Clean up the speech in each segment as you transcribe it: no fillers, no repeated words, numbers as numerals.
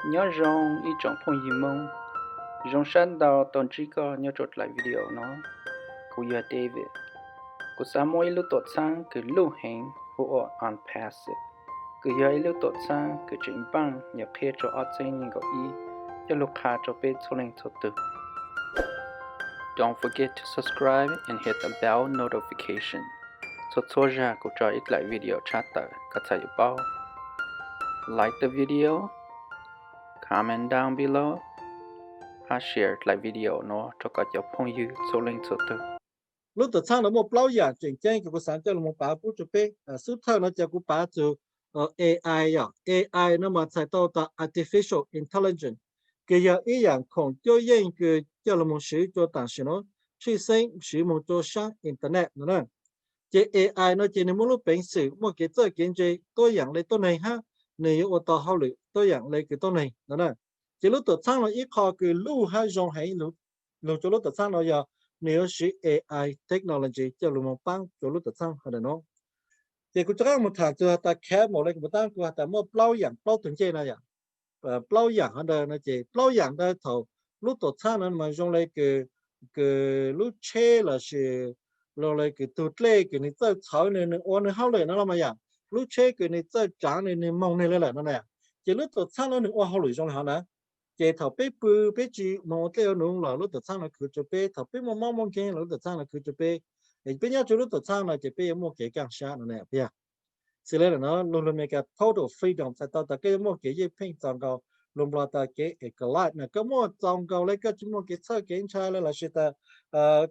nhớ rong ý trọng phong gì mông rong sáng đầu tuần chỉ có nhớ chốt lại video nó của giờ David của sao mỗi lúc tốt sang cứ lưu hành của on pass cứ giờ lúc tốt sang cứ chỉnh băng nhớ phê cho ở trên những cái ý cho lúc khác cho biết số lần số tự. Don't forget to subscribe and hit the bell notification so cho ra của cho ít lại video chat tới các thầy bao. Like the video, comment down below, and share lại video nó cho các cháu phong yêu số lần số tự. lúc đó sang nó một bao giờ chuyển trang của sản cho một bảo bút chụp bê suốt thời nó cho của bảo chụp AI à AI nó mà sai tao ta artificial intelligence cái giờ ý dạng không cho yên cái cho là một sử cho tảng sử nó truy sinh sử một cho sang internet nữa cái AI nó chỉ nên một lúc bệnh sử một cái chơi kiến chế tôi dạng lấy tôi này ha nếu ở tao hậu lệ tôi dạng lấy cái tôi này nữa chỉ lúc đó sang nó ít khó cái lưu hai dòng hay lúc lúc cho lúc đó sang nó giờ nếu sử AI technology cho lúc một bang cho lúc đó sang hay là nó thì cũng chắc một thằng cho ta khé một cái một tăng của ta một bao từng chơi này bao dạng ở đây nó chỉ bao dạng đây thầu lúc đó sang nó mà dùng lấy cái lúc chơi là sự rồi lấy cái tụt lê cái này tới sáu này nó ôn nó hao lệ nó làm gì lúc chơi cái này tới trắng này mông này là nó này chỉ lúc đó sang nó ôn hao lệ trong này hả chế thầu bê bự bê chỉ một cái nông là lúc đó sang là cứ cho bê thầu bê một mong mong cái lúc đó sang là cứ cho bê thì bây giờ lúc đó sang là chỉ bê một cái càng xa nữa nè bây giờ là nó luôn luôn cái total freedom tại tao cái một cái gì pin toàn cầu luôn là ta cái light nè cái một toàn cầu lấy cái chúng một cái sơ kiến trai là sẽ ta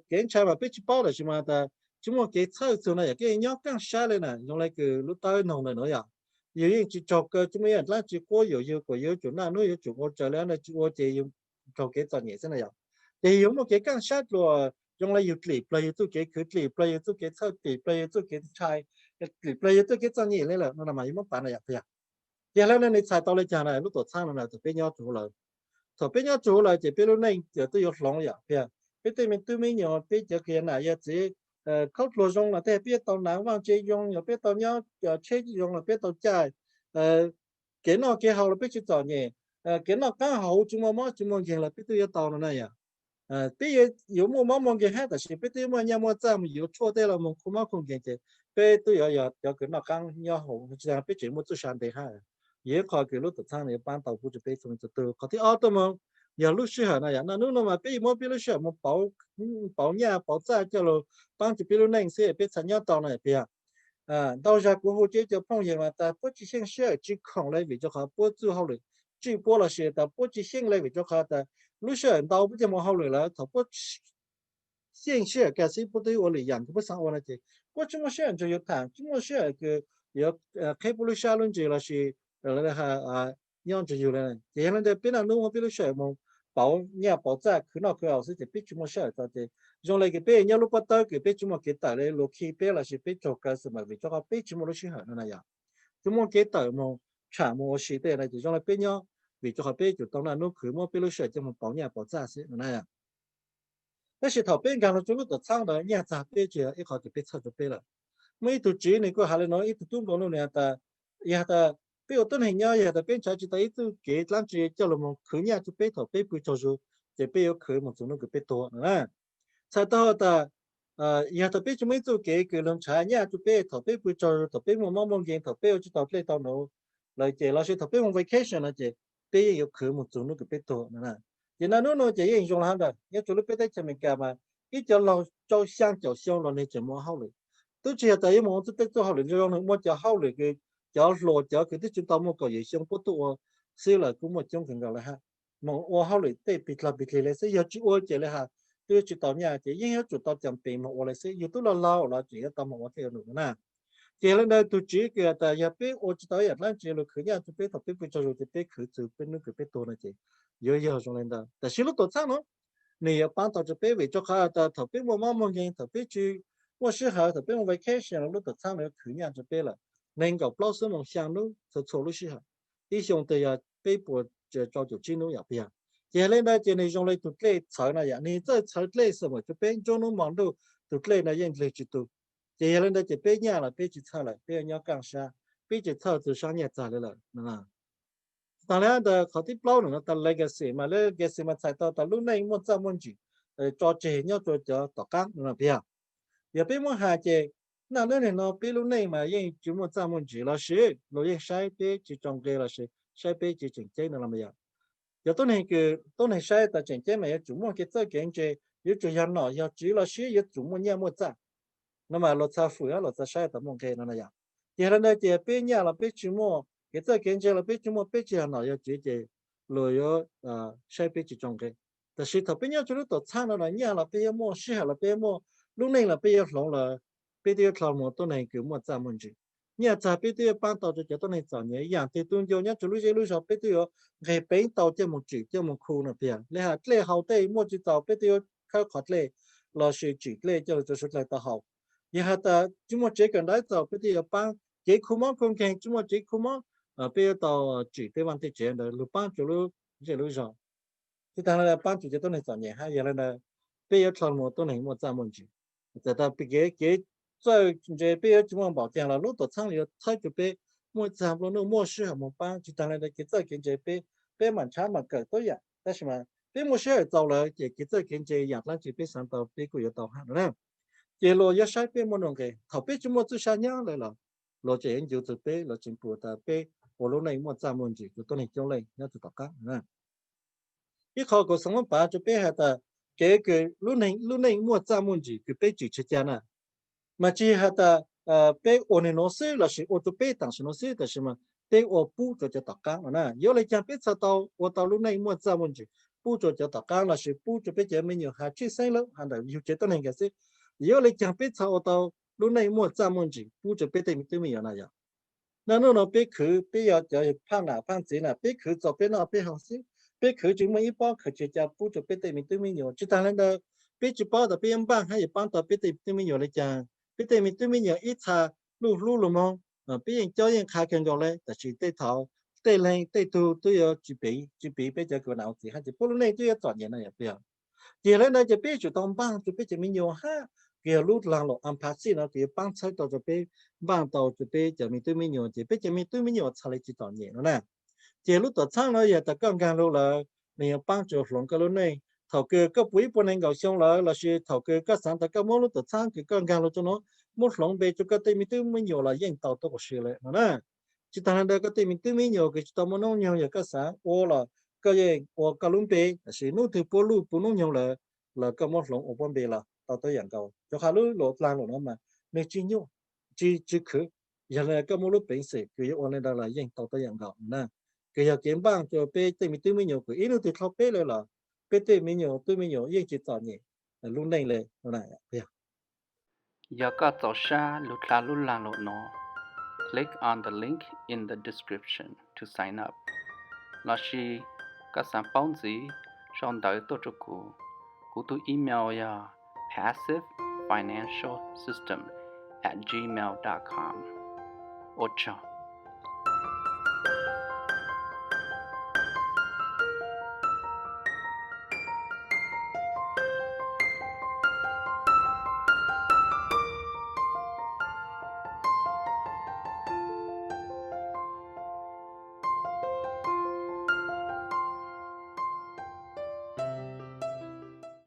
kiến trai mà biết chỉ bảo là mà ta chúng một cái sơ số này cái nhóc càng xa lên nè dùng lấy cái lúc tới nông này nữa ya有人去找个怎么样？那结果有就那有就我这了那我这用找给找年生了呀。แต่有么给刚下了，用来有理，不有做给去理，不有做给操理，不有做给菜，理不有做给找年来了，那么有么办了呀？对呀。然后呢，你菜到了家呢，路多长了呢，就变要做了，就变要做了，就变了那就都有long呀，对呀。别对面有别就给那也只。khóc lồ rong là thế biết tàu nắng vang chơi rong rồi biết tàu nhau giờ chơi rong là biết tàu chạy cái nó cái hậu là biết chữ tàu nhỉ cái nó cá hậu chúng mà là biết tôi tàu này à bây giờ有么个还的是biết tôi mà nhà mà在mà有错的了嘛không mà không cái biết tôi有cái nó càng nhau hậu chỉ là biết chuyện một chút sáng để ha也考cái lúc tự sang này ban tàu phụ chụp biết xong từ có thể auto mà giờ lúc xưa này nó lúc mà bây giờ lúc xưa một bảo nhà bảo ra cho rồi ban chỉ biết lúc này sẽ biết sản nhau tàu này bây到时过后这就碰见了，但不只现实只抗来为就好，不做好了，只播了些的不只现来为就好的，路上到不怎么好了，他不现实该是不对我来养，不上我了这，我怎么想就有谈，怎么想个要开不了下轮这了是那哈样子有了，这样的别人弄我比如说么。bảo nhà bảo ra cứ nào cứ ở sẽ biết chúng sẽ cho thế rồi lại cái bé nhà lúc bắt đầu cái bé chúng cái tại đây lúc khi bé là sẽ biết cho cái sự mà vì cho cái bé chúng nó sẽ hở nó này à chúng cái tại mà trả một sự thế này thì rồi lại bé nhau vì cho cái bé chủ động là nó cứ mà bé lúc sẽ cho một bảo nhà bảo ra sẽ này à但是头边讲了，中国的厂的伢子别就一考就别操就别了。每度只那个还来弄一度中国弄那的，也的别有东西鸟也的边才知道一度给咱只叫了么，去伢就别头别不着手，就别有去么做那个别多啊。才到的也的别就没做给个人才伢就别头别不着，头别么忙见头别就到这到弄，来这老师头别么 vacation 了这，别有去么做那个别多啊。thì nó chỉ hình dung là được, nhưng chúng nó biết cho mình cả mà ít cho lo cho sang lo này chỉ mua hậu lực, tôi chỉ thấy một chút cho hậu lực cho nó mua cho hậu lực cái cho lo cho cái chúng ta mua cái gì xong bắt đầu xí là cũng một trong những cái là ha, mà ô hậu lực để bị là sẽ giờ chỉ ô chỉ là ha, tôi chỉ tao nhà chỉ nhưng chúng ta chẳng bị mà ô là sẽ yêu tôi là lao là chỉ tao mà ô theo nữa nè, chỉ là đây tôi chỉ cái tại nhà biết ô chỉ tao là chỉ là khởi nhà tôi biết tập biết cho rồi thì biết khởi từ bên nước cái biết tôi là chỉ giờ trong này đó, tại sao lúc tôi sang nó này bán tao cho bé về cho khai ta thằng bé mua cái thằng bé chứ mua sữa hả thằng bé mua vacation lúc tôi sang nó khử nhà cho bé là nên gặp bao số mong sang nó thật số lúc sữa đi xong thì bé bữa cho chín nó nhập nhà giờ lên đây giờ này trong này tụt lệ sợ này vậy này这sợ lệ什么就bé cho nó mong đâu tụt lệ này yên lệ chỉ tụt giờ lên đây giờ bé nhà là bé chỉ sợ lại bé nhau càng xa bé chỉ sợ từ sáng nhà trả lại là 当然的考题包呢，但 legacy 嘛，legacy 嘛，才到lúc này muốn ra muốn gì, cho trẻ nhau cho tỏ cán là bây giờ bây muốn hà trẻ, nào nữa này nó bây lúc này mà yên chỉ muốn ra muốn gì là sẽ, rồi yên sai bây chỉ trong cái là sẽ, sai bây chỉ chỉnh chế là bây giờ tôi này sai ta chỉnh chế mà chủ muốn cái cái chế, giờ chủ nhân nó giờ chỉ là sẽ giờ chủ muốn nhau muốn ra, nó mà lo sa phụ lo sa sai ta muốn cái nó là giờ là trẻ bây nhà là bây chủ muốn cái chế là bây chủ muốn bây giờ nó giờ chỉ rồi sai bây chỉ trong cái,แต่是他bây giờ chúng tôi tham nó là nhà là bây giờ mua sẽ là bây giờ mua lúc này là bây giờ lòng là bây giờ lòng một tôi này cứ mua ra muốn gì nhà cha bây giờ ban đầu cho tôi này chọn nhéอย่างที่ตุ้งโยเนี่ยจะรู้จะรู้ชอบbây giờ ngày bây đầu cho một chỉ cho một khu nữa bây giờ lấy hậu đây mua chỉ tàu bây giờเขาขอเลยเรา是只เลย就出来的好然后的chúng我这个来找bây giờ ban cái khu mỏ công nghệ chúng我这khu mỏ bây giờ tàu chỉ tới vấn đề chuyện rồi lúc ban cho lúcจะรู้ชอบที่ทางเราปั้นจุดจะต้องในส่วนใหญ่ให้ยังไงนะเปี้ยทอนหมดต้นไหนหมดจำมันจีแต่ถ้าไปเก๋在เปี้ยจุดมันบอกอย่างเราลูกตัวช่างเลยใช้จุดเปี้ยหมดจำเราหมดชื่อหมดปั้นจุดทางเราเก๋จะเก๋เปี้ยมันช้ามันเกิดตัวอย่างแต่ใช่ไหมเปี้ยหมดชื่อเจ้าเลยเก๋จะเก๋อย่างนั้นจุดเปี้ยสันต่อเปี้ยกูจะต่อหันนะเก๋เราจะใช้เปี้ยมันลงเก๋เขาเปี้ยจุดหมดจุดช้าเนี่ยเลยหรอเราจะเห็นอยู่จุดเปี้ยเราจิมปูแต่เปี้ยโอ้ลูกในหมดจำมันจีจุดต้นไหนจ้องเลยเนี่ยจุดต่อกันนะ一考个什么班就别还的，个路内莫占问题，就别举出家呢。嘛只还的别我呢老师了是我就别当时老师的是嘛，别我不做就打干了呢。有来讲别查到我到路内莫占问题，不做就打干了是不做别就没有还去生了，还的有觉得那个是，有来讲别查我到路内莫占问题，不做别对没有那样。那那别去别要胖哪胖子哪，别去做别那别好些。别去就没一帮去就家不就别对面对面有，就当然的别去包的别人帮还有帮到别对面有来讲，别对面有一查路了吗？别人教人开看过来，但是对头对人对头都要举备别这个脑子，还是不如那都要赚钱了也不要。第二呢就别去当帮就别这面有哈，给路上了安排些了给帮菜到这边帮到这边这面对面有，这边这面对面有查来去赚钱了呢。giờ lúc đó sang nó giờ ta cần càng lúc là mình帮助lòng cái lúc này thầu cơ các quý bên này gọi xong là sự thầu cơ các sản các món lúc đó sang cái cần càng lúc cho nó một lòng về cho cái mình tự mình nhiều là yên tàu tôi có sự lại nè chỉ thằng này cái mình tự mình nhiều cái tao muốn nó nhiều cái sản ô là cái gì ô cái lúc về sự nó từ bộ nó nhiều là cái món lòng ở bên về là tao tôi yên cầu cho hai lúc lột lan nó mà nên chỉ nhiều chỉ khử giờ này cái món lúc bệnh sự cái ô này là yên tàu tôi yên cầu nè cái giờ kiếm bang cho bé tự mình nhiều cái ít nữa thì thao bé rồi là bé tự mình nhiều yên chỉ tỏ nhẹ lúc này là này bây giờ có tàu xa lúc lang lộ nó click on the link in the description to sign up là khi các sản phẩm gì trong đời tổ chức của tôi email ya passivefinancialsystem@gmail.com 8